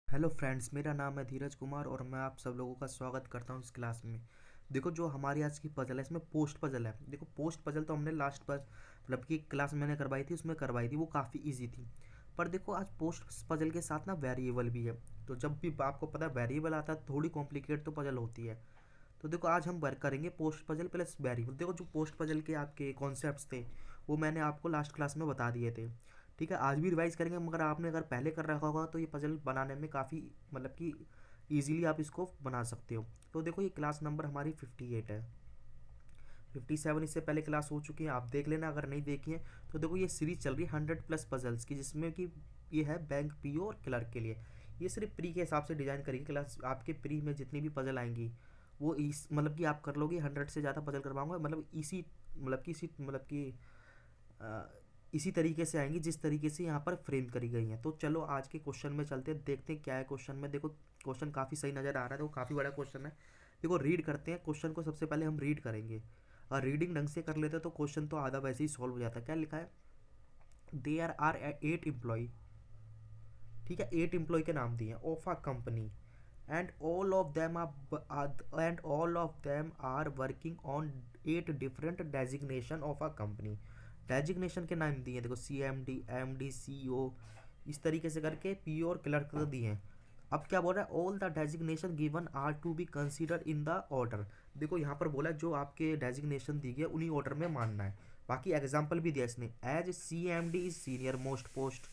Hello friends, मेरा नाम है धीरज कुमार और मैं आप सब लोगों का स्वागत करता हूं इस क्लास में। देखो, जो हमारी आज की पजल है इसमें पोस्ट पजल है। देखो, पोस्ट पजल तो हमने लास्ट पर मतलब कि क्लास मैंने करवाई थी, उसमें करवाई थी, वो काफ़ी इजी थी। पर देखो, आज पोस्ट पजल के साथ ना वेरिएबल भी है। तो जब भी आपको पता है वेरिएबल आता है थोड़ी कॉम्प्लिकेट तो पजल होती है। तो देखो, आज हम वर्क करेंगे पोस्ट पजल प्लस वेरिएबल। देखो, जो पोस्ट पजल के आपके कॉन्सेप्ट्स थे वो मैंने आपको लास्ट क्लास में बता दिए थे। ठीक है, आज भी रिवाइज करेंगे, मगर आपने अगर पहले कर रखा होगा तो ये पजल बनाने में काफ़ी मतलब कि ईजिली आप इसको बना सकते हो। तो देखो, ये क्लास नंबर हमारी 58 है। 57 इससे पहले क्लास हो चुकी है, आप देख लेना अगर नहीं देखी है। तो देखो, ये सीरीज चल रही है 100+ पजल्स की, जिसमें कि ये है बैंक पीओ और क्लर्क के लिए। ये सिर्फ प्री के हिसाब से डिज़ाइन करेगी क्लास। आपके प्री में जितनी भी पजल आएंगी वो इस मतलब कि आप कर लोगे। 100 से ज़्यादा पजल करवाऊंगा, मतलब इसी तरीके से आएंगी जिस तरीके से यहाँ पर फ्रेम करी गई हैं। तो चलो आज के क्वेश्चन में चलते हैं, देखते हैं क्या है क्वेश्चन में। देखो, क्वेश्चन काफ़ी सही नज़र आ रहा है, तो काफ़ी बड़ा क्वेश्चन है। देखो, रीड करते हैं क्वेश्चन को। सबसे पहले हम रीड करेंगे और रीडिंग ढंग से कर लेते हैं तो क्वेश्चन तो आधा वैसे ही सॉल्व हो जाता है। क्या लिखा है? There are 8 employ. ठीक है, 8 एम्प्लॉय के नाम दिए हैं of a company and all of them are working on 8 different designation of a company. Designation के नाम दिए हैं, देखो, CMD, MD, CEO, इस तरीके से करके पी और क्लर्क दिए हैं। अब क्या बोल रहा है? All the designation given are to be consider in the order. देखो, यहाँ पर बोला है जो आपके डेजिग्नेशन दी गई है उन्हीं ऑर्डर में मानना है। बाकी एग्जाम्पल भी दिया इसने, as CMD is senior most post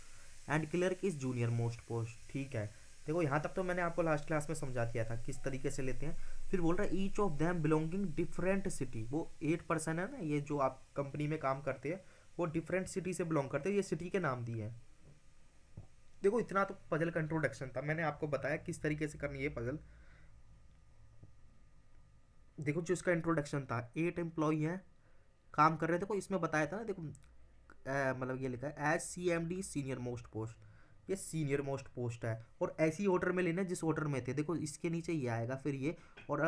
and clerk is junior most post. ठीक है, देखो यहाँ तक तो मैंने आपको लास्ट क्लास में समझा दिया था किस तरीके से लेते हैं। फिर बोल रहा है each of them belonging different city. वो 8 पर्सन है ना, ये जो आप कंपनी में काम करते हैं वो डिफरेंट सिटी से बिलोंग करते हैं। ये सिटी के नाम दिए हैं। देखो, इतना तो पजल का इंट्रोडक्शन था, मैंने आपको बताया किस तरीके से करनी है पजल। देखो, जो इसका इंट्रोडक्शन था, 8 एम्प्लॉय हैं, काम कर रहे थे। देखो, इसमें बताया था ना, देखो, मतलब ये लिखा है as CMD senior most post. ये सीनियर मोस्ट पोस्ट है और ऐसी ऑर्डर में लेना है जिस ऑर्डर में थे। देखो, इसके नीचे ये आएगा, फिर ये, और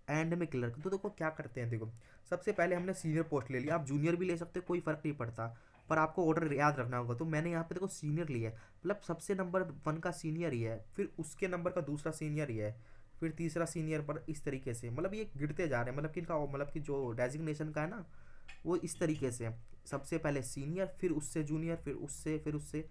एंड में क्लर्क। तो देखो क्या करते हैं, देखो, सबसे पहले हमने सीनियर पोस्ट ले लिया। आप जूनियर भी ले सकते हो, कोई फर्क नहीं पड़ता, पर आपको ऑर्डर याद रखना होगा। तो मैंने यहाँ पे देखो सीनियर लिया है, मतलब सबसे नंबर 1 का सीनियर ही है, फिर उसके नंबर का दूसरा सीनियर ही है, फिर तीसरा सीनियर, पर इस तरीके से मतलब ये गिरते जा रहे हैं। मतलब कि इनका मतलब कि जो डेजिग्नेशन का है ना वो इस तरीके से है। सबसे पहले सीनियर, फिर उससे जूनियर, फिर उससे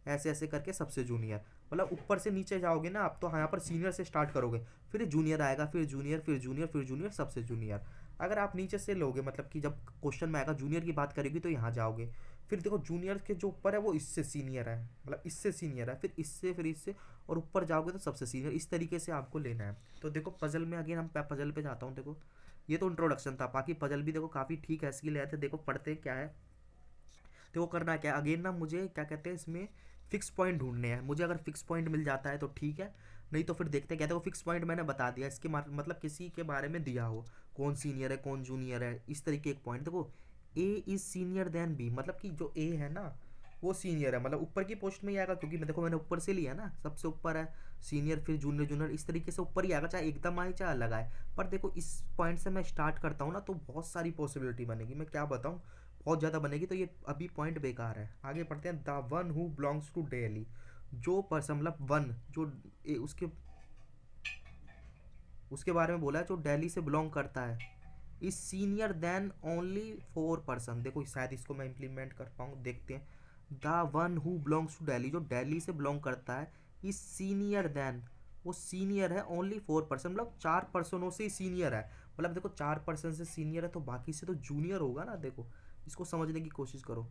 ऐसे ऐसे करके सबसे जूनियर। मतलब ऊपर से नीचे जाओगे ना आप, तो यहाँ पर सीनियर से स्टार्ट करोगे, फिर जूनियर आएगा, फिर जूनियर, फिर जूनियर, फिर जूनियर, सबसे जूनियर। अगर आप नीचे से लोगे, मतलब कि जब क्वेश्चन में आएगा जूनियर की बात करेगी तो यहाँ जाओगे। फिर देखो, जूनियर के जो ऊपर है वो इससे सीनियर है, मतलब इससे सीनियर है, फिर इससे और ऊपर जाओगे तो सबसे सीनियर। इस तरीके से आपको लेना है। तो देखो, पजल में अगेन हम पजल पे जाता हूँ। देखो, ये तो इंट्रोडक्शन था, बाकी पजल भी देखो काफ़ी ठीक है इसकी ले थे। देखो, पढ़ते क्या है। तो वो करना क्या अगेन ना, मुझे क्या कहते हैं इसमें, फिक्स पॉइंट ढूंढने हैं मुझे। अगर फिक्स पॉइंट मिल जाता है तो ठीक है, नहीं तो फिर देखते क्या। देखो, फिक्स पॉइंट मैंने बता दिया, इसके मतलब किसी के बारे में दिया हो, कौन सीनियर है कौन जूनियर है, इस तरीके एक पॉइंट। देखो, ए इज सीनियर देन बी, मतलब कि जो ए है ना वो सीनियर है, मतलब ऊपर की पोस्ट में ही आएगा, क्योंकि मैं देखो मैंने ऊपर से लिया ना, सबसे ऊपर है सीनियर, फिर जूनियर, जूनियर, इस तरीके से ऊपर ही आएगा, चाहे एकदम आए चाहे अलग आए। पर देखो, इस पॉइंट से मैं स्टार्ट करता हूँ ना तो बहुत सारी पॉसिबिलिटी बनेगी, मैं क्या बताऊँ, बहुत ज़्यादा बनेगी। तो ये अभी पॉइंट बेकार है। आगे पढ़ते हैं, the one who belongs to Delhi. जो पर्सन मतलब वन जो उसके बारे में बोला है, जो दिल्ली से बिलोंग करता है, is senior than only 4 person. देखो, शायद इसको मैं इम्प्लीमेंट कर पाऊँ, देखते हैं। The one who belongs to Delhi, जो दिल्ली से बिलोंग करता है, इज सीनियर देन, वो सीनियर है ओनली 4 पर्सन, मतलब 4 पर्सनों से सीनियर है। मतलब देखो, 4 पर्सन से सीनियर है तो बाकी से तो जूनियर होगा ना। देखो, इसको समझने की कोशिश करो।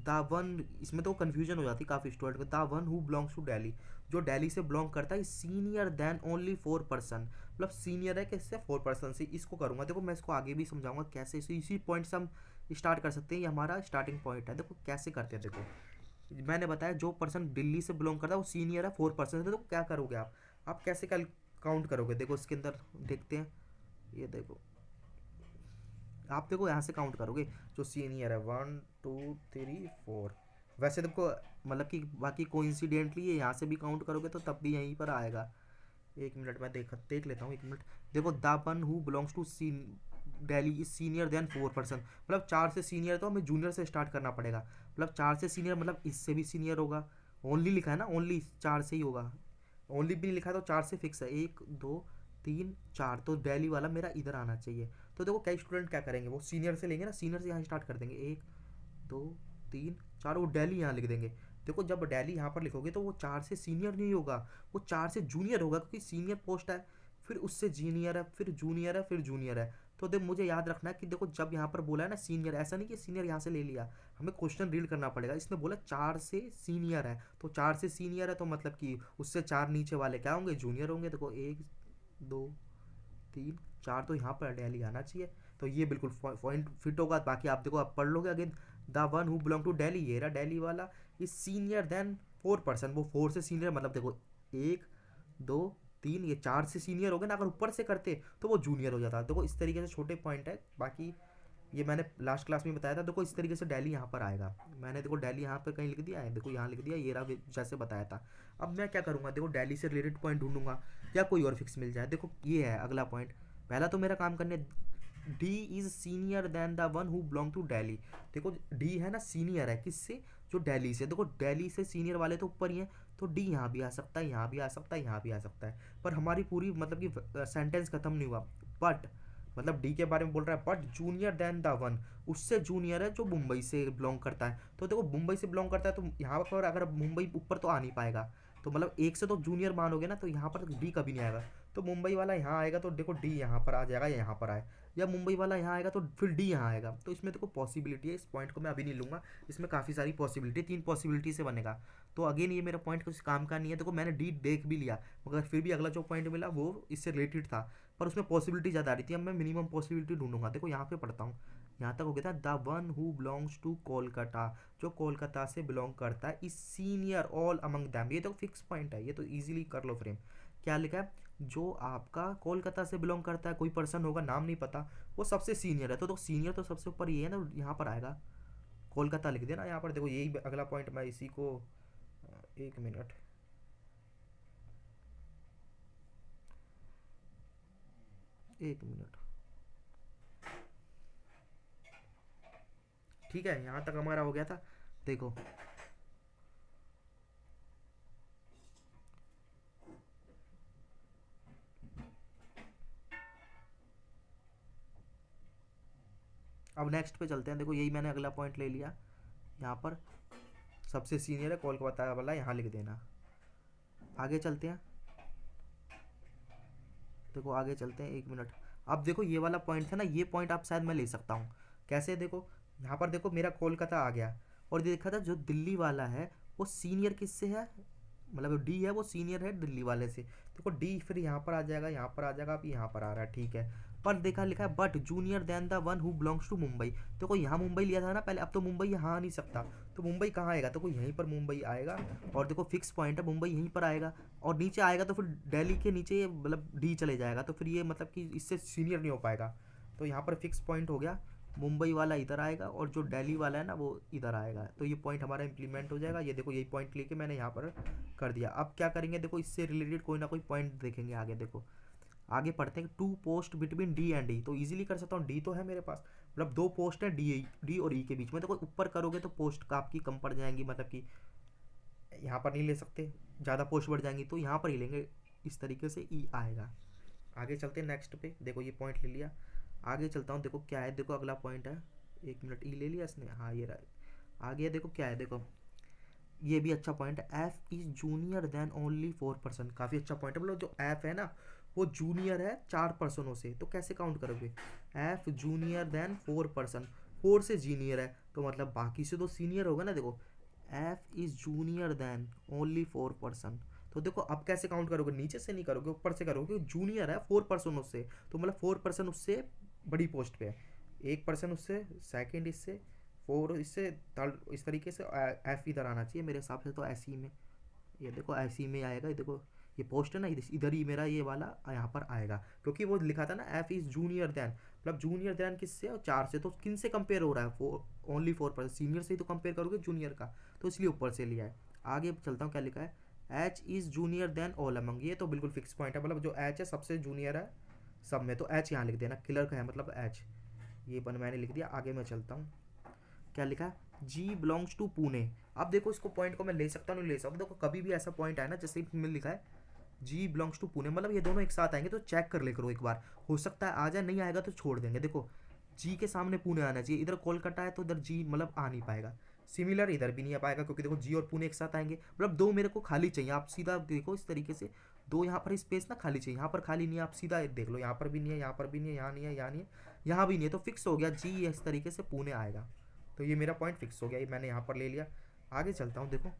द वन, इसमें तो कन्फ्यूजन हो जाती है काफ़ी स्टूडेंट को। The one who belongs to Delhi, जो दिल्ली से बिलोंग करता है, सीनियर देन ओनली 4 पर्सन, मतलब सीनियर है किससे, 4 पर्सन से। इसको करूँगा, देखो मैं इसको आगे भी समझाऊंगा कैसे। इसी पॉइंट से हम स्टार्ट कर सकते हैं, ये हमारा स्टार्टिंग पॉइंट है। देखो कैसे करते हैं, देखो मैंने बताया जो पर्सन दिल्ली से बिलोंग करता है वो सीनियर है 4 पर्सन से। तो क्या करोगे आप कैसे कल काउंट करोगे? देखो इसके अंदर देखते हैं, ये देखो, आप देखो यहाँ से काउंट करोगे, जो सीनियर है 1 2 3 4। वैसे देखो, मतलब कि बाकी कोइंसिडेंटली ये यहाँ से भी काउंट करोगे तो तब भी यहीं पर आएगा। 1 मिनट में देख लेता हूँ, 1 मिनट। देखो, the one who belongs to Delhi is senior than 4 person, मतलब 4 से सीनियर, तो हमें जूनियर से स्टार्ट करना पड़ेगा। मतलब 4 से सीनियर मतलब इससे भी सीनियर होगा। ओनली लिखा है ना, ओनली 4 से ही होगा। ओनली भी नहीं लिखा है तो 4 से फिक्स है, 1 2 3 4, तो दिल्ली वाला मेरा इधर आना चाहिए। तो देखो कई स्टूडेंट क्या करेंगे, वो सीनियर से लेंगे ना, सीनियर से यहाँ स्टार्ट कर देंगे, 1 2 3 4, वो दिल्ली यहाँ लिख देंगे। देखो जब दिल्ली यहाँ पर लिखोगे तो वो 4 से सीनियर नहीं होगा, वो 4 से जूनियर होगा, क्योंकि सीनियर पोस्ट है, फिर उससे जीनियर है, फिर जूनियर है, फिर जूनियर है। तो देखो मुझे याद रखना है कि देखो जब यहाँ पर बोला है ना सीनियर, ऐसा नहीं कि सीनियर यहाँ से ले लिया, हमें क्वेश्चन रीड करना पड़ेगा। इसमें बोला 4 से सीनियर है, तो 4 से सीनियर है तो मतलब कि उससे 4 नीचे वाले क्या होंगे, जूनियर होंगे। देखो 1 2 3 4, तो यहाँ पर दिल्ली आना चाहिए। तो ये बिल्कुल पॉइंट फिट होगा। बाकी आप देखो, आप पढ़ लोगे again, the one who belong to Delhi, ये रहा दिल्ली वाला, इज सीनियर देन 4%, वो 4 से सीनियर, मतलब देखो 1 2 3, ये 4 से सीनियर हो गए ना, अगर ऊपर से करते तो वो जूनियर हो जाता। देखो इस तरीके से छोटे पॉइंट है। बाकी ये मैंने लास्ट क्लास में बताया था। देखो इस तरीके से दिल्ली यहाँ पर आएगा, मैंने देखो दिल्ली यहाँ पर कहीं लिख दिया है, देखो यहाँ लिख दिया, ये रहा जैसे बताया था। अब मैं क्या करूँगा, देखो दिल्ली से रिलेटेड पॉइंट ढूंढूंगा या कोई और फिक्स मिल जाए। देखो ये है अगला पॉइंट, पहला तो मेरा काम करने, D is senior than the one who belong to Delhi. देखो डी है ना सीनियर है किससे, जो दिल्ली से। देखो दिल्ली से सीनियर वाले तो ऊपर ही हैं, तो डी यहाँ भी आ सकता है, यहाँ भी आ सकता है, यहाँ भी आ सकता है। पर हमारी पूरी मतलब कि सेंटेंस खत्म नहीं हुआ। बट मतलब डी के बारे में बोल रहा है, but junior than the one, उससे जूनियर है जो मुंबई से बिलोंग करता है। तो देखो मुंबई से बिलोंग करता है, तो यहाँ पर अगर मुंबई ऊपर तो आ नहीं पाएगा, तो मतलब एक से तो जूनियर मानोगे ना, तो यहाँ पर डी कभी नहीं आएगा। तो मुंबई वाला यहाँ आएगा, तो देखो डी यहाँ पर आ जाएगा या यहाँ पर आए, या मुंबई वाला यहाँ आएगा तो फिर डी यहाँ आएगा। तो इसमें देखो पॉसिबिलिटी है, इस पॉइंट को मैं अभी नहीं लूँगा, इसमें काफ़ी सारी पॉसिबिलिटी, 3 पॉसिबिलिटी से बनेगा। तो अगेन ये मेरा पॉइंट कुछ काम का नहीं है। देखो मैंने डी देख भी लिया, मगर फिर भी अगला जो पॉइंट मिला वो इससे रिलेटेड था, पर उसमें पॉसिबिलिटी ज़्यादा आ रही थी। अब मैं मिनिमम पॉसिबिलिटी ढूंढूंगा। देखो यहाँ पे पढ़ता हूँ, यहाँ तक हो गया था, the one who belongs to Kolkata, जो कोलकाता से बिलोंग करता है, is senior all among them. ये तो फिक्स पॉइंट है, ये तो इजीली कर लो फ्रेम। क्या लिखा है, जो आपका कोलकाता से बिलोंग करता है, कोई पर्सन होगा, नाम नहीं पता, वो सबसे सीनियर है। तो सीनियर तो सबसे ऊपर ये है ना, यहाँ पर आएगा, कोलकाता लिख देना यहाँ पर। देखो यही अगला पॉइंट, मैं इसी को 1 मिनट, 1 मिनट, ठीक है, यहाँ तक हमारा हो गया था। देखो अब नेक्स्ट पे चलते हैं। देखो यही मैंने अगला पॉइंट ले लिया, यहाँ पर सबसे सीनियर है कोलकाता वाला, यहाँ लिख देना। आगे चलते हैं, देखो आगे चलते हैं, 1 मिनट। अब देखो ये वाला पॉइंट था ना, ये पॉइंट आप शायद मैं ले सकता हूँ। कैसे, देखो यहाँ पर देखो मेरा कोलकाता आ गया, और ये देखा था जो दिल्ली वाला है वो सीनियर किससे है, मतलब डी है वो सीनियर है दिल्ली वाले से। देखो डी फिर यहाँ पर आ जाएगा, यहाँ पर आ जाएगा, अब यहाँ पर आ रहा है, ठीक है। पर देखा लिखा है but junior than the one who belongs to Mumbai. देखो यहाँ मुंबई लिया था ना पहले, अब तो मुंबई यहाँ आ नहीं सकता, तो मुंबई कहाँ आएगा, तो यहीं पर मुंबई आएगा। और देखो फिक्स पॉइंट है, मुंबई यहीं पर आएगा, और नीचे आएगा तो फिर दिल्ली के नीचे ये मतलब डी चले जाएगा, तो फिर ये मतलब कि इससे सीनियर नहीं हो पाएगा। तो यहाँ पर फिक्स पॉइंट हो गया, मुंबई वाला इधर आएगा और जो दिल्ली वाला है ना वो इधर आएगा, तो ये पॉइंट हमारा इंप्लीमेंट हो जाएगा। ये देखो यही पॉइंट लेके मैंने यहाँ पर कर दिया। अब क्या करेंगे, देखो इससे रिलेटेड कोई ना कोई पॉइंट देखेंगे आगे। देखो आगे पढ़ते हैं, 2 पोस्ट बिटवीन डी एंड ई, तो इजीली कर सकता हूँ, डी तो है मेरे पास, मतलब 2 पोस्ट हैं डी और ई के बीच में। देखो ऊपर करोगे तो पोस्ट का आपकी कम पड़ जाएंगी, मतलब कि यहाँ पर नहीं ले सकते, ज़्यादा पोस्ट बढ़ जाएंगी, तो यहाँ पर ही लेंगे, इस तरीके से ई आएगा। आगे चलते हैं नेक्स्ट पे। देखो ये पॉइंट ले लिया, आगे चलता हूँ। देखो क्या है, देखो अगला पॉइंट है, 1 मिनट, ई ले लिया इसने, हाँ ये रहा। आगे देखो क्या है, देखो ये भी अच्छा पॉइंट है, F is junior than only 4%। काफ़ी अच्छा पॉइंट है, मतलब जो एफ है ना वो जूनियर है 4 पर्सनों से। तो कैसे काउंट करोगे, एफ जूनियर देन 4%, 4 से जूनियर है तो मतलब बाकी से तो सीनियर होगा ना। देखो F is junior than only 4%, तो देखो अब कैसे काउंट करोगे, नीचे से नहीं करोगे, ऊपर से करोगे। जूनियर है 4% उससे, तो मतलब 4% उससे बड़ी पोस्ट पे है, 1% उससे, सेकंड इससे, 4 इससे, थर्ड, इस तरीके से एफ इधर आना चाहिए मेरे हिसाब से। तो ऐसी में ये देखो ऐसी में आएगा, ये देखो ये पोस्ट है ना, इधर ही मेरा ये वाला यहाँ पर आएगा, क्योंकि वो लिखा था ना एफ इज जूनियर देन, मतलब जूनियर देन किससे, और 4 से, तो किन से कंपेयर हो रहा है, ओनली 4%, सीनियर से ही तो कंपेयर करोगे जूनियर का, तो इसलिए ऊपर से लिया है। आगे चलता हूँ, क्या लिखा है, H is junior than all among, ये तो बिल्कुल फिक्स पॉइंट है, मतलब जो एच है सबसे जूनियर है सब में, तो एच यहाँ लिख देना, क्लियर का है मतलब एच, ये बन मैंने लिख दिया। आगे मैं चलता हूँ, क्या लिखा है, जी बिलोंग्स टू पुणे। अब देखो इसको पॉइंट को मैं ले सकता हूँ, नहीं ले सकता। देखो कभी भी ऐसा पॉइंट है ना, जैसे में लिखा है जी बिलोंग्स टू पुणे, मतलब ये दोनों एक साथ आएंगे तो चेक कर ले करो एक बार, हो सकता है आ जाए, नहीं आएगा तो छोड़ देंगे। देखो जी के सामने पुणे आना चाहिए, इधर कोलकाता है तो इधर जी मतलब आ नहीं पाएगा। सिमिलर इधर भी नहीं आ पाएगा क्योंकि देखो जी और पुणे एक साथ आएंगे, मतलब दो मेरे को खाली चाहिए। आप सीधा देखो इस तरीके से, दो यहाँ पर स्पेस ना खाली चाहिए, यहाँ पर खाली नहीं है, आप सीधा देख लो, यहाँ पर भी नहीं है, यहाँ पर भी नहीं है, यहाँ नहीं है, यहाँ नहीं है, यहाँ भी नहीं है, तो फिक्स हो गया जी इस तरीके से पुणे आएगा। तो ये मेरा पॉइंट फिक्स हो गया, ये मैंने यहाँ पर ले लिया। आगे चलता हूँ, देखो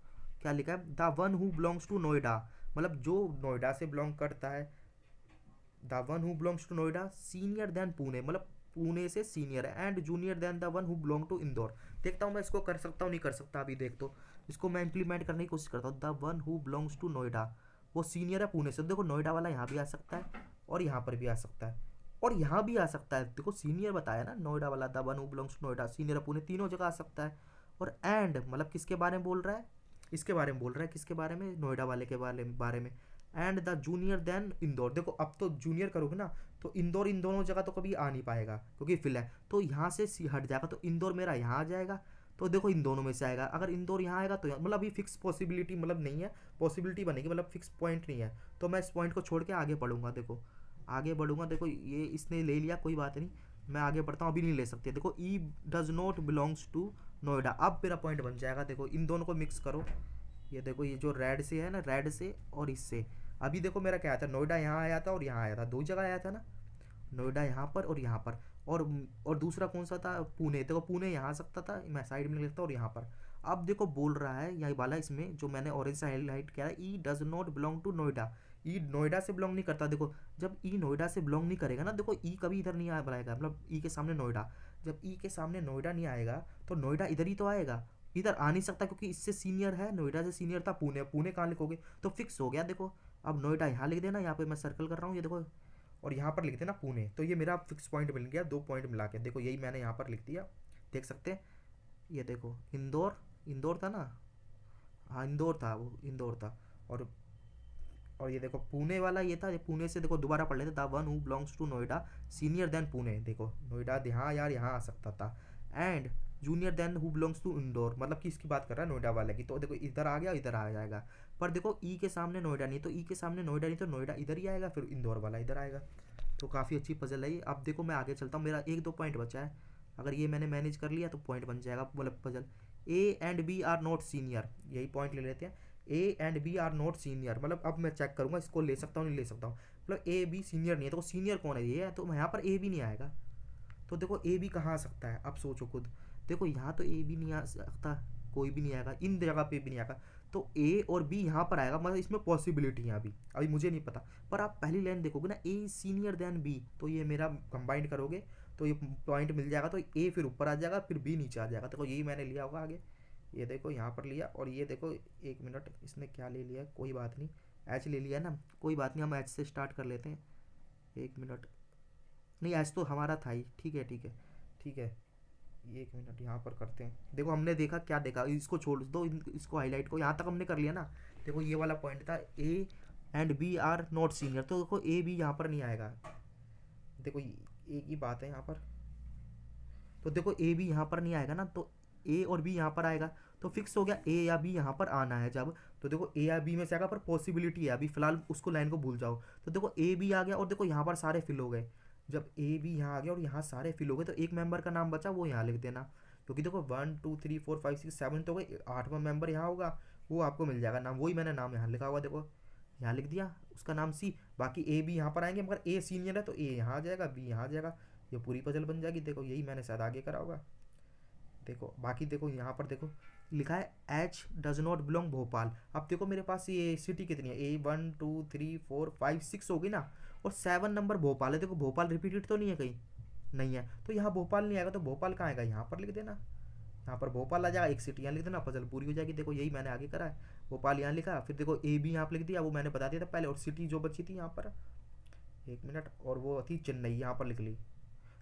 क्या लिखा है, the one who belongs to Noida, मतलब जो नोएडा से बिलोंग करता है, the one who belongs to Noida senior than Pune, मतलब पुणे से सीनियर है, and junior than the one who belong to Indore. देखता हूँ मैं इसको कर सकता हूँ नहीं कर सकता, अभी देख तो इसको मैं इंप्लीमेंट करने की कोशिश करता हूँ। The one who belongs to Noida, वो सीनियर है पुणे से, देखो नोएडा वाला यहाँ भी आ सकता है और यहाँ पर भी आ सकता है और यहाँ भी आ सकता है। देखो सीनियर बताया ना नोएडा वाला, the one who belongs to Noida senior है पुणे, तीनों जगह आ सकता है। और एंड मतलब किसके बारे में बोल रहा है, इसके बारे में बोल रहा है, किसके बारे में, नोएडा वाले के बारे में। And the junior than Indore, देखो अब तो जूनियर करोगे ना तो इंदौर इन दोनों जगह तो कभी आ नहीं पाएगा क्योंकि फिल है, तो यहाँ से हट जाएगा, तो इंदौर मेरा यहाँ आ जाएगा। तो देखो इन दोनों में से आएगा, अगर इंदौर यहाँ आएगा तो मतलब अभी फिक्स पॉसिबिलिटी मतलब नहीं है, पॉसिबिलिटी बनेगी मतलब फिक्स पॉइंट नहीं है। तो मैं इस पॉइंट को छोड़ के आगे बढ़ूंगा, देखो आगे बढ़ूंगा। देखो ये इसने ले लिया, कोई बात नहीं, मैं आगे बढ़ता हूँ, अभी नहीं ले सकते। देखो E does not belongs to Noida, अब मेरा पॉइंट बन जाएगा। देखो इन दोनों को मिक्स करो, ये देखो ये जो रेड से है ना, रेड से और इससे, अभी देखो मेरा क्या आया था, नोएडा यहाँ आया था और यहाँ आया था, दो जगह आया था ना, नोएडा यहाँ पर और यहाँ पर। और दूसरा कौन सा था, पुणे, देखो पुणे यहाँ आ सकता था, मैं साइड में लिखता और यहाँ पर। अब देखो बोल रहा है यही वाला, इसमें जो मैंने ऑरेंज से हाईलाइट किया है, E does not belong to Noida, E Noida से बिलोंग नहीं करता। देखो जब ई नोएडा से बिलोंग नहीं करेगा ना, देखो ई कभी इधर नहीं आ पाएगा, मतलब ई के सामने नोएडा, जब ई के सामने नोएडा नहीं आएगा तो नोएडा इधर ही तो आएगा, इधर आ नहीं सकता क्योंकि इससे सीनियर है, नोएडा से सीनियर था पुणे, पुणे कहाँ लिखोगे, तो फिक्स हो गया। देखो अब नोएडा यहाँ लिख देना, यहाँ पे मैं सर्कल कर रहा हूँ, ये देखो, और यहाँ पर लिख देना पुणे, तो ये मेरा फिक्स पॉइंट मिल गया, दो पॉइंट मिला के। देखो यही मैंने यहाँ पर लिख दिया, देख सकते हैं, ये देखो इंदौर, इंदौर था ना, हाँ इंदौर था, वो इंदौर था। और और ये देखो पुणे वाला ये था, ये पुणे से देखो दोबारा पढ़ लेते, the one who belongs to Noida senior than Pune, देखो नोएडा यहाँ यार यहाँ आ सकता था, and junior than who belongs to Indore, मतलब कि इसकी बात कर रहा है नोएडा वाले की, तो देखो इधर आ गया इधर आ जाएगा। पर देखो ई के सामने नोएडा नहीं, तो ई के सामने नोएडा नहीं तो नोएडा इधर ही आएगा, फिर इंदौर वाला इधर आएगा। तो काफ़ी अच्छी पजल है ये। अब देखो मैं आगे चलता हूँ, मेरा एक दो पॉइंट बचा है, अगर ये मैंने मैनेज कर लिया तो पॉइंट बन जाएगा, मतलब puzzle. A and B are not senior, यही पॉइंट ले लेते हैं, A and B are not senior, मतलब अब मैं चेक करूंगा इसको ले सकता हूँ नहीं ले सकता हूँ, मतलब ए बी सीनियर नहीं है, तो सीनियर कौन है, ये है, तो यहाँ पर ए भी नहीं आएगा। तो देखो ए बी कहाँ आ सकता है, अब सोचो खुद, देखो यहाँ तो ए भी नहीं आ सकता, कोई भी नहीं आएगा, इन जगह पे भी नहीं आएगा, तो ए और बी यहाँ पर आएगा, मतलब इसमें पॉसिबिलिटी है अभी, अभी मुझे नहीं पता। पर आप पहली लाइन देखोगे ना, ए सीनियर देन बी, तो ये मेरा कंबाइंड करोगे तो ये पॉइंट मिल जाएगा, तो ए फिर ऊपर आ जाएगा, फिर बी नीचे आ जाएगा। देखो यही मैंने लिया होगा आगे, ये देखो यहाँ पर लिया, और ये देखो एक मिनट, इसने क्या ले लिया, कोई बात नहीं, एच ले लिया ना, कोई बात नहीं, हम एच से स्टार्ट कर लेते हैं, एक मिनट, नहीं एच तो हमारा था ही, ठीक है ठीक है ठीक है, एक मिनट यहाँ पर करते हैं। देखो हमने देखा क्या देखा, इसको छोड़ दो, इसको हाईलाइट को, यहाँ तक हमने कर लिया ना। देखो ये वाला पॉइंट था, A and B are not senior, तो देखो ए बी यहाँ पर नहीं आएगा, देखो एक ही बात है यहाँ पर, तो देखो ए बी यहाँ पर नहीं आएगा ना, तो ए और बी यहाँ पर आएगा, तो फिक्स हो गया ए या बी यहाँ पर आना है जब, तो देखो ए या बी में से आएगा, पर पॉसिबिलिटी है, अभी फिलहाल उसको लाइन को भूल जाओ। तो देखो ए बी आ गया और देखो यहाँ पर सारे फिल हो गए, जब ए बी यहाँ आ गया और यहाँ सारे फिल हो गए, तो एक मेंबर का नाम बचा, वो यहाँ लिख देना, क्योंकि देखो 1 2 3 4 5 6 7, तो गए, 8वां मेंबर यहाँ होगा, वो आपको मिल जाएगा नाम, वही मैंने नाम यहाँ लिखा हुआ, देखो यहाँ लिख दिया उसका नाम सी। बाकी ए बी यहाँ पर आएंगे, मगर ए सीनियर है तो ए यहाँ आ जाएगा, बी यहाँ आ जाएगा, ये पूरी पजल बन जाएगी। देखो यही मैंने शायद आगे करा होगा, देखो बाकी देखो यहाँ पर देखो लिखा है H does not belong Bhopal. अब देखो मेरे पास ये सिटी कितनी है, ए 1 2 3 4 5 6 हो गई ना, और 7 नंबर भोपाल है, देखो भोपाल रिपीटेड तो नहीं है कहीं, नहीं है, तो यहाँ भोपाल नहीं आएगा, तो भोपाल कहाँ आएगा, यहाँ पर लिख देना, यहाँ पर भोपाल आ जाएगा, एक सिटी यहाँ लिख देना, पजल पूरी हो जाएगी। देखो यही मैंने आगे करा है, भोपाल यहाँ लिखा, फिर देखो ए बी यहाँ पर लिख दिया, वो मैंने बता दिया था पहले, और सिटी जो बची थी यहाँ पर, एक मिनट, और वो थी चेन्नई, यहाँ पर लिख ली।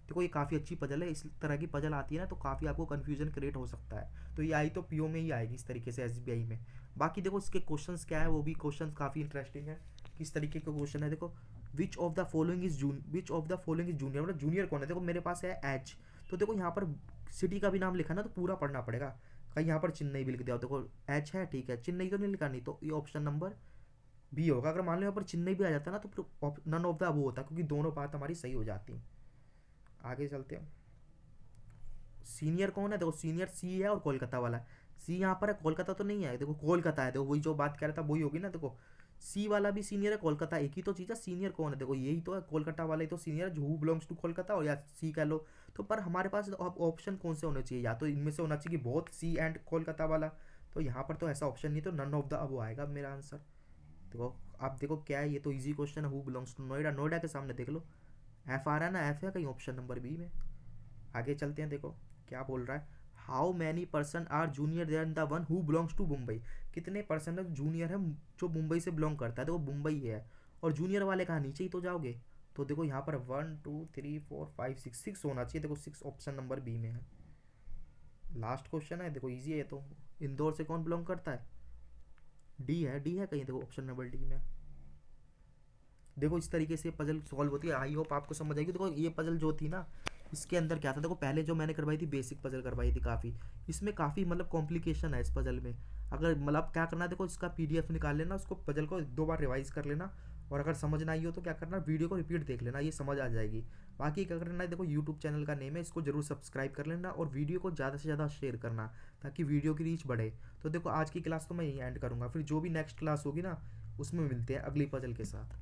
देखो ये काफ़ी अच्छी पजल है, इस तरह की पजल आती है ना तो काफ़ी आपको कन्फ्यूजन क्रिएट हो सकता है, तो ये आई तो पीओ में ही आएगी इस तरीके से, एसबीआई में। बाकी देखो इसके क्वेश्चंस क्या है, वो भी क्वेश्चंस काफ़ी इंटरेस्टिंग है, किस तरीके के क्वेश्चन है। देखो which of the following is junior, मतलब जूनियर कौन है, देखो मेरे पास है एच, तो देखो यहाँ पर सिटी का भी नाम लिखा ना तो पूरा पढ़ना पड़ेगा, कहीं यहाँ पर चेन्नई भी लिख दिया, देखो एच है ठीक है, चेन्नई तो नहीं लिखा, नहीं तो ये ऑप्शन नंबर बी होगा। अगर मान लो यहाँ पर चेन्नई भी आ जाता ना तो फिर नन ऑफ द अबव होता, क्योंकि दोनों बात हमारी सही हो जाती। आगे चलते हैं। सीनियर कौन है, देखो सीनियर सी है और कोलकाता वाला। सी यहाँ पर है, कोलकाता तो नहीं है, देखो कोलकाता है, देखो वही जो बात कह रहा था वही होगी ना। देखो सी वाला भी सीनियर है, कोलकाता एक ही तो चीज़ है। सीनियर कौन है, देखो यही तो है, कोलकाता वाला ही तो सीनियर है, हु बिलोंग्स टू कोलकाता, और या सी कह लो। तो पर हमारे पास अब ऑप्शन कौन से होने चाहिए, या तो इनमें से होना चाहिए कि बोथ सी एंड कोलकाता वाला। तो यहाँ पर तो ऐसा ऑप्शन नहीं, तो नन ऑफ द अब आएगा मेरा आंसर। देखो आप देखो क्या है, ये तो इजी क्वेश्चन है। Who belongs to Noida, Noida के सामने देख लो एफ आ रहा है ना, एफ है कहीं ऑप्शन नंबर बी में। आगे चलते हैं, देखो क्या बोल रहा है। How many person are junior than the one who belongs to Mumbai. कितने पर्सन जूनियर है जो मुंबई से बिलोंग करता है, तो वो मुंबई है। और जूनियर वाले कहाँ, नीचे ही तो जाओगे। तो देखो यहाँ पर 1 2 3 4 5 6 6 होना चाहिए, देखो 6 ऑप्शन नंबर बी में है। लास्ट क्वेश्चन है, देखो इजी है ये तो। इंदौर से कौन बिलोंग करता है, डी है, डी है कहीं, देखो ऑप्शन नंबर डी में। देखो इस तरीके से पजल सॉल्व होती है। आई होप आपको समझ आएगी। देखो ये पजल जो थी ना, इसके अंदर क्या था, देखो पहले जो मैंने करवाई थी बेसिक पजल करवाई थी काफ़ी। इसमें काफ़ी मतलब कॉम्प्लिकेशन है इस पजल में। अगर मतलब क्या करना है, देखो इसका पीडीएफ निकाल लेना, उसको पजल को 2 बार रिवाइज कर लेना। और अगर समझ ना आई हो तो क्या करना, वीडियो को रिपीट देख लेना, ये समझ आ जाएगी। बाकी क्या करना है, देखो यूट्यूब चैनल का नेम है, इसको जरूर सब्सक्राइब कर लेना और वीडियो को ज़्यादा से ज़्यादा शेयर करना, ताकि वीडियो की रीच बढ़े। तो देखो आज की क्लास तो मैं यहीं एंड करूँगा, फिर जो भी नेक्स्ट क्लास होगी ना उसमें मिलते हैं अगली पजल के साथ।